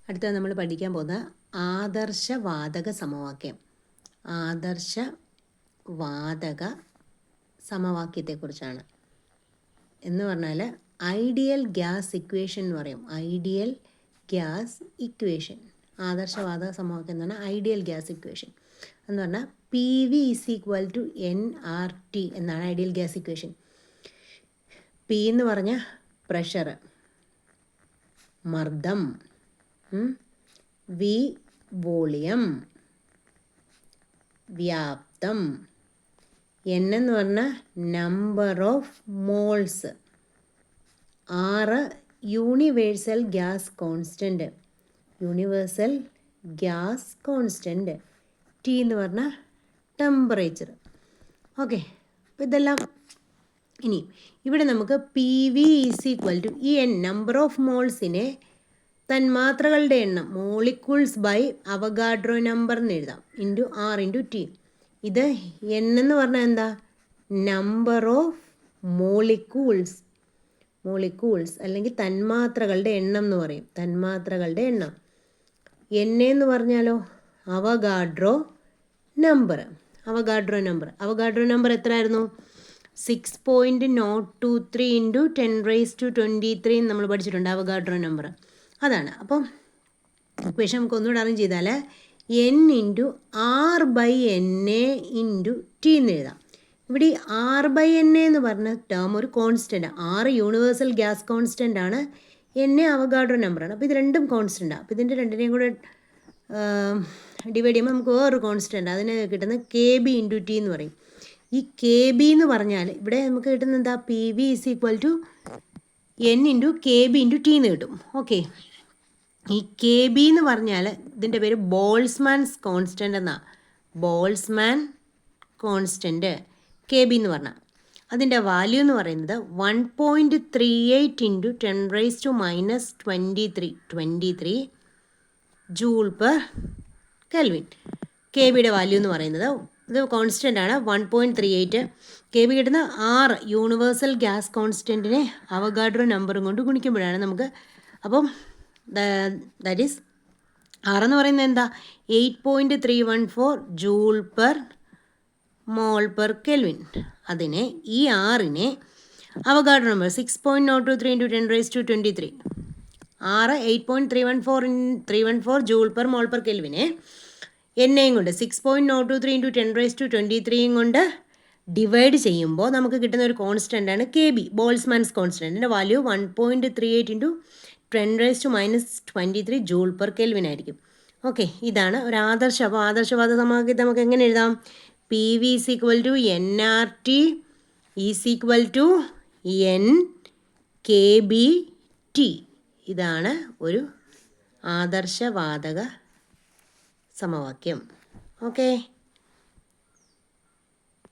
അടുത്ത നമ്മൾ പഠിക്കാൻ പോകുന്ന ആദർശവാതക സമവാക്യം. ആദർശവാതക സമവാക്യത്തെക്കുറിച്ചാണ്. എന്ന് പറഞ്ഞാൽ ഐഡിയൽ ഗ്യാസ് ഇക്വേഷൻ എന്ന് പറയും. ഐഡിയൽ ഗ്യാസ് ഇക്വേഷൻ, ആദർശവാതക സമവാക്യം എന്ന് പറഞ്ഞാൽ ഐഡിയൽ ഗ്യാസ് ഇക്വേഷൻ എന്ന് പറഞ്ഞാൽ PV = nRT എന്നാണ് ഐഡിയൽ ഗ്യാസ് ഇക്വേഷൻ. P എന്ന് പറഞ്ഞാൽ പ്രഷർ, മർദ്ദം, V വോളിയം, വ്യാപ്തം, N എന്ന് പറഞ്ഞാൽ number of moles, R universal gas constant, universal gas constant, T എന്ന് പറഞ്ഞാൽ ടെമ്പറേച്ചർ. ഓക്കെ, അപ്പോൾ ഇതെല്ലാം. ഇനി ഇവിടെ നമുക്ക് PV = ഈ നമ്പർ ഓഫ് മോൾസിനെ തന്മാത്രകളുടെ എണ്ണം, മോളിക്യൂൾസ് ബൈ അവഗാഡ്രോ നമ്പർ എന്ന് എഴുതാം, R/T. ഇത് N എന്ന് പറഞ്ഞാൽ എന്താ? നമ്പർ ഓഫ് മോളിക്യൂൾസ് അല്ലെങ്കിൽ തന്മാത്രകളുടെ എണ്ണം എന്ന് പറയും, തന്മാത്രകളുടെ എണ്ണം. N എന്ന് പറഞ്ഞാലോ അവഗാഡ്രോ നമ്പർ. അവഗാഡ്രോ നമ്പർ എത്രയായിരുന്നു? 6.023 × 10⁻23 നമ്മൾ പഠിച്ചിട്ടുണ്ട് അവഗാഡ്രോ നമ്പർ. അതാണ്. അപ്പം ഇക്വേഷൻ നമുക്ക് ഒന്നുകൂടെ അറേഞ്ച് ചെയ്താൽ N × R/NA × T എന്ന് എഴുതാം. ഇവിടെ ഈ R/NA എന്ന് പറഞ്ഞ ടേം ഒരു constant. R universal gas constant ആണ്, NA അവഗാഡ്രോ നമ്പറാണ്. അപ്പോൾ ഇത് രണ്ടും കോൺസ്റ്റൻ്റാണ്. അപ്പോൾ ഇതിൻ്റെ രണ്ടിനെയും കൂടെ ഡിവൈഡ് ചെയ്യുമ്പോൾ നമുക്ക് വേറൊരു കോൺസ്റ്റൻ്റ്, അതിന് കിട്ടുന്നത് KB × T എന്ന് പറയും. ഈ KB എന്ന് പറഞ്ഞാൽ ഇവിടെ നമുക്ക് കിട്ടുന്നത് എന്താ? PV = N × KB × T എന്ന് കിട്ടും. ഓക്കെ, ഈ KB എന്ന് പറഞ്ഞാൽ ഇതിൻ്റെ പേര് ബോൾസ്മാൻസ് കോൺസ്റ്റൻ്റ് എന്നാണ്. ബോൾസ്മാൻ കോൺസ്റ്റൻ്റ് KB എന്ന് പറഞ്ഞാൽ അതിൻ്റെ വാല്യൂ എന്ന് പറയുന്നത് 1.38 × 10⁻23 J/Kelvin. KBയുടെ വാല്യൂ എന്ന് പറയുന്നത് ഇത് കോൺസ്റ്റൻ്റ് ആണ്, 1.38. KB കിട്ടുന്ന R യൂണിവേഴ്സൽ ഗ്യാസ് കോൺസ്റ്റൻറ്റിനെ അവഗാഡ്രോ നമ്പറും കൊണ്ട് ഗുണിക്കുമ്പോഴാണ് നമുക്ക്. അപ്പം ദാറ്റ് ഈസ് R എന്ന് പറയുന്നത് എന്താ? 8.314 J/mol/Kelvin. അതിനെ ഈ Rനെ അവഗാഡ്രോ നമ്പർ 6.023 × 10⁻23 R 8.314 J/mol/Kelvin എന്നെയും കൊണ്ട് 6.023 × 10⁻23 കൊണ്ട് ഡിവൈഡ് ചെയ്യുമ്പോൾ നമുക്ക് കിട്ടുന്ന ഒരു കോൺസ്റ്റൻ്റ് ആണ് KB, ബോൾസ്മാൻസ് കോൺസ്റ്റൻറ്റിൻ്റെ വാല്യൂ 1.38 × 10⁻23 J/Kelvin ആയിരിക്കും. ഓക്കെ, ഇതാണ് ഒരു അപ്പോൾ ആദർശവാത സമവാക്യത്തെ നമുക്ക് എങ്ങനെ എഴുതാം? PV = nRT = NKBT. ഇതാണ് ഒരു ആദർശവാതക സമവാക്യം. ഓക്കെ.